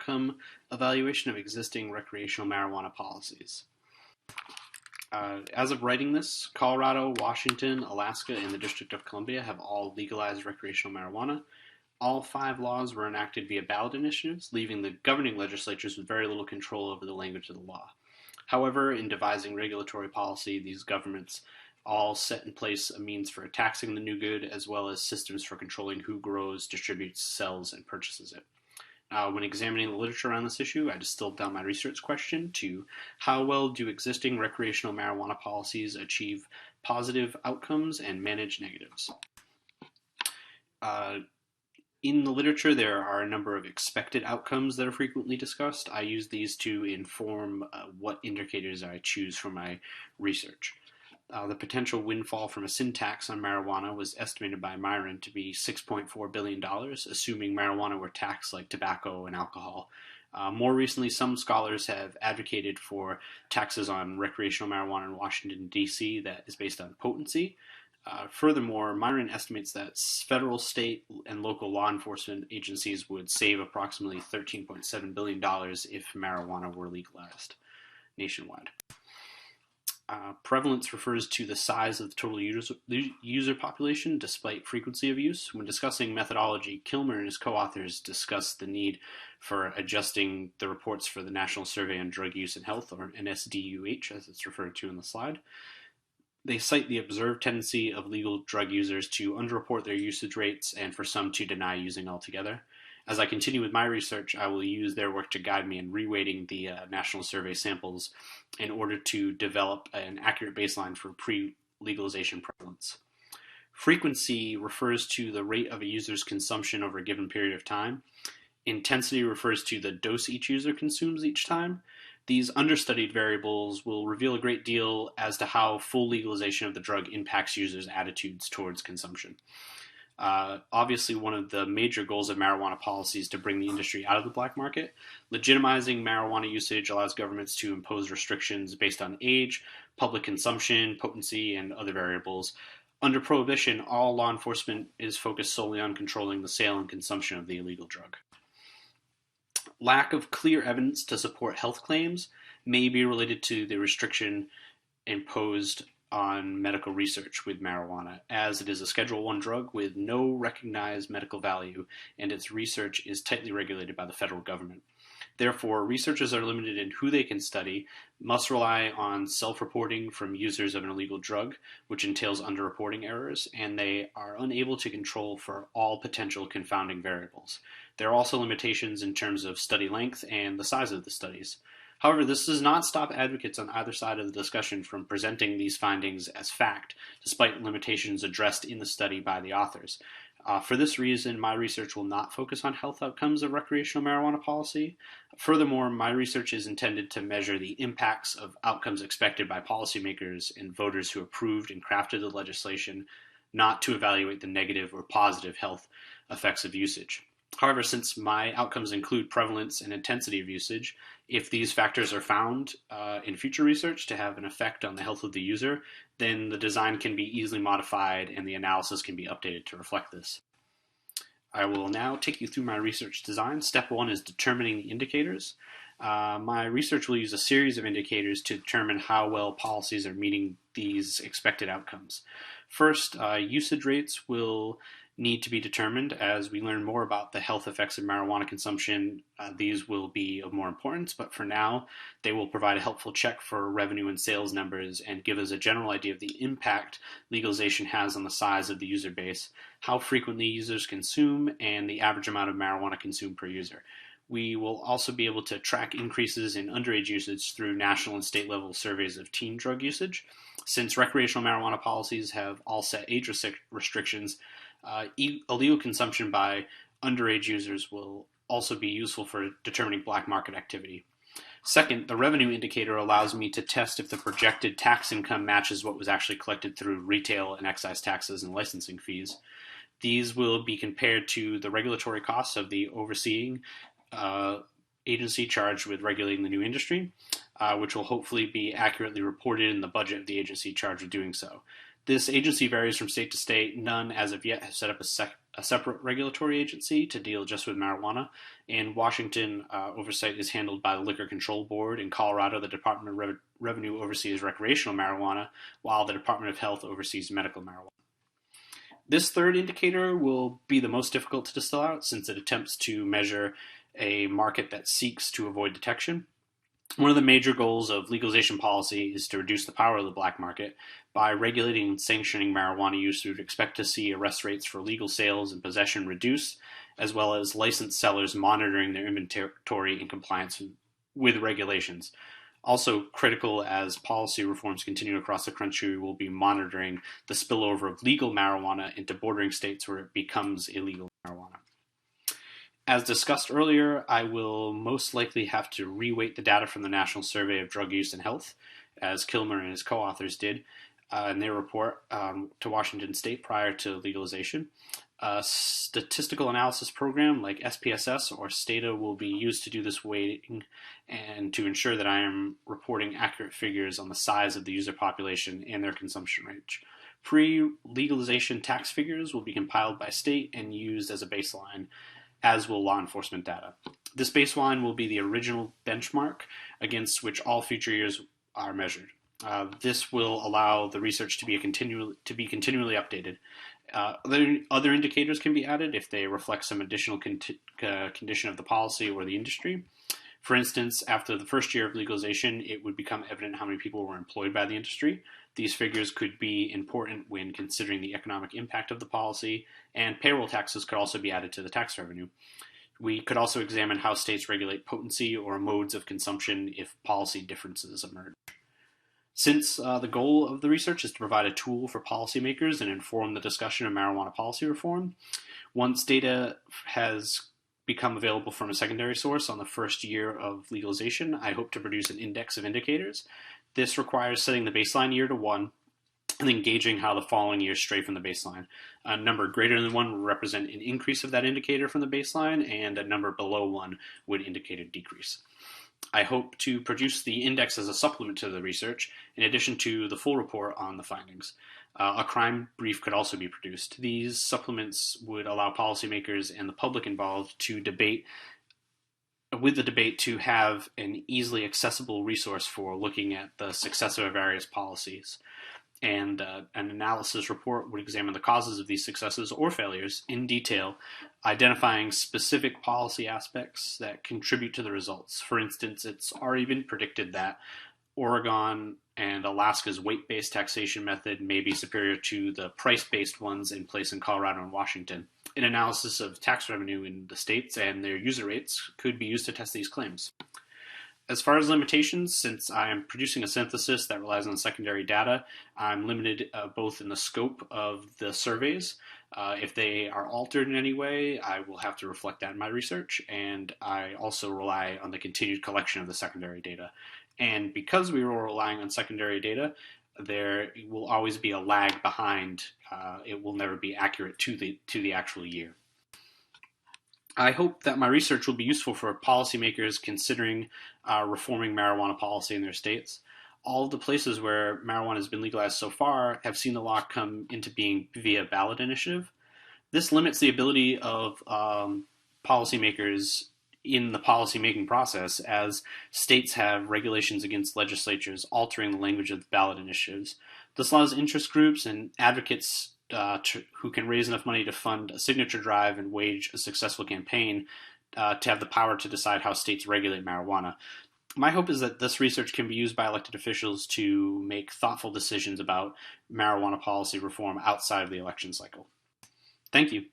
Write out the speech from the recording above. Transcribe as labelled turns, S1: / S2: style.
S1: outcome evaluation of existing recreational marijuana policies. As of writing this, Colorado, Washington, Alaska, and the District of Columbia have all legalized recreational marijuana. All 5 laws were enacted via ballot initiatives, leaving the governing legislatures with very little control over the language of the law. However, in devising regulatory policy, these governments all set in place a means for taxing the new good, as well as systems for controlling who grows, distributes, sells, and purchases it. When examining the literature on this issue, I distilled down my research question to how well do existing recreational marijuana policies achieve positive outcomes and manage negatives? In the literature, there are a number of expected outcomes that are frequently discussed. I use these to inform what indicators I choose for my research. The potential windfall from a sin tax on marijuana was estimated by Myron to be $6.4 billion, assuming marijuana were taxed like tobacco and alcohol. More recently, some scholars have advocated for taxes on recreational marijuana in Washington, D.C. that is based on potency. Furthermore, Myron estimates that federal, state, and local law enforcement agencies would save approximately $13.7 billion if marijuana were legalized nationwide. Prevalence refers to the size of the total user population despite frequency of use. When discussing methodology, Kilmer and his co-authors discuss the need for adjusting the reports for the National Survey on Drug Use and Health, or NSDUH as it's referred to in the slide. They cite the observed tendency of legal drug users to underreport their usage rates and for some to deny using altogether. As I continue with my research, I will use their work to guide me in reweighting the National Survey samples in order to develop an accurate baseline for pre-legalization prevalence. Frequency refers to the rate of a user's consumption over a given period of time. Intensity refers to the dose each user consumes each time. These understudied variables will reveal a great deal as to how full legalization of the drug impacts users' attitudes towards consumption. Obviously, one of the major goals of marijuana policy is to bring the industry out of the black market. Legitimizing marijuana usage allows governments to impose restrictions based on age, public consumption, potency, and other variables. Under prohibition, all law enforcement is focused solely on controlling the sale and consumption of the illegal drug. Lack of clear evidence to support health claims may be related to the restriction imposed on medical research with marijuana, as it is a Schedule I drug with no recognized medical value, and its research is tightly regulated by the federal government. Therefore, researchers are limited in who they can study, must rely on self-reporting from users of an illegal drug, which entails underreporting errors, and they are unable to control for all potential confounding variables. There are also limitations in terms of study length and the size of the studies. However, this does not stop advocates on either side of the discussion from presenting these findings as fact, despite limitations addressed in the study by the authors. For this reason, my research will not focus on health outcomes of recreational marijuana policy. Furthermore, my research is intended to measure the impacts of outcomes expected by policymakers and voters who approved and crafted the legislation, not to evaluate the negative or positive health effects of usage. However, since my outcomes include prevalence and intensity of usage, if these factors are found in future research to have an effect on the health of the user, then the design can be easily modified and the analysis can be updated to reflect this. I will now take you through my research design. Step 1 is determining the indicators. My research will use a series of indicators to determine how well policies are meeting these expected outcomes. First, usage rates will need to be determined. As we learn more about the health effects of marijuana consumption, these will be of more importance, but for now, they will provide a helpful check for revenue and sales numbers and give us a general idea of the impact legalization has on the size of the user base, how frequently users consume, and the average amount of marijuana consumed per user. We will also be able to track increases in underage usage through national and state level surveys of teen drug usage. Since recreational marijuana policies have all set age restrictions, illegal consumption by underage users will also be useful for determining black market activity. Second, the revenue indicator allows me to test if the projected tax income matches what was actually collected through retail and excise taxes and licensing fees. These will be compared to the regulatory costs of the overseeing agency charged with regulating the new industry, which will hopefully be accurately reported in the budget of the agency charged with doing so. This agency varies from state to state. None, as of yet, have set up a a separate regulatory agency to deal just with marijuana. In Washington, oversight is handled by the Liquor Control Board. In Colorado, the Department of Revenue oversees recreational marijuana, while the Department of Health oversees medical marijuana. This third indicator will be the most difficult to distill out since it attempts to measure a market that seeks to avoid detection. One of the major goals of legalization policy is to reduce the power of the black market. By regulating and sanctioning marijuana use, we would expect to see arrest rates for legal sales and possession reduce, as well as licensed sellers monitoring their inventory in compliance with regulations. Also critical as policy reforms continue across the country, we will be monitoring the spillover of legal marijuana into bordering states where it becomes illegal marijuana. As discussed earlier, I will most likely have to reweight the data from the National Survey of Drug Use and Health, as Kilmer and his co-authors did in their report to Washington State prior to legalization. A statistical analysis program like SPSS or STATA will be used to do this weighting and to ensure that I am reporting accurate figures on the size of the user population and their consumption range. Pre-legalization tax figures will be compiled by state and used as a baseline, as will law enforcement data. This baseline will be the original benchmark against which all future years are measured. This will allow the research to be continually updated. Other indicators can be added if they reflect some additional condition of the policy or the industry. For instance, after the first year of legalization, it would become evident how many people were employed by the industry. These figures could be important when considering the economic impact of the policy, and payroll taxes could also be added to the tax revenue. We could also examine how states regulate potency or modes of consumption if policy differences emerge. Since the goal of the research is to provide a tool for policymakers and inform the discussion of marijuana policy reform, once data has become available from a secondary source on the first year of legalization, I hope to produce an index of indicators. This requires setting the baseline year to 1 and then gauging how the following years stray from the baseline. A number greater than 1 would represent an increase of that indicator from the baseline, and a number below 1 would indicate a decrease. I hope to produce the index as a supplement to the research, in addition to the full report on the findings. A crime brief could also be produced. These supplements would allow policymakers and the public involved to debate to have an easily accessible resource for looking at the success of various policies. And an analysis report would examine the causes of these successes or failures in detail, identifying specific policy aspects that contribute to the results. For instance, it's already been predicted that Oregon and Alaska's weight-based taxation method may be superior to the price-based ones in place in Colorado and Washington. An analysis of tax revenue in the states and their user rates could be used to test these claims. As far as limitations, since I am producing a synthesis that relies on secondary data, I'm limited both in the scope of the surveys. If they are altered in any way, I will have to reflect that in my research, and I also rely on the continued collection of the secondary data. And because we were relying on secondary data, there will always be a lag behind. It will never be accurate to the actual year. I hope that my research will be useful for policymakers considering reforming marijuana policy in their states. All of the places where marijuana has been legalized so far have seen the law come into being via ballot initiative. This limits the ability of policymakers in the policymaking process, as states have regulations against legislatures altering the language of the ballot initiatives. This allows interest groups and advocates who can raise enough money to fund a signature drive and wage a successful campaign to have the power to decide how states regulate marijuana. My hope is that this research can be used by elected officials to make thoughtful decisions about marijuana policy reform outside of the election cycle. Thank you.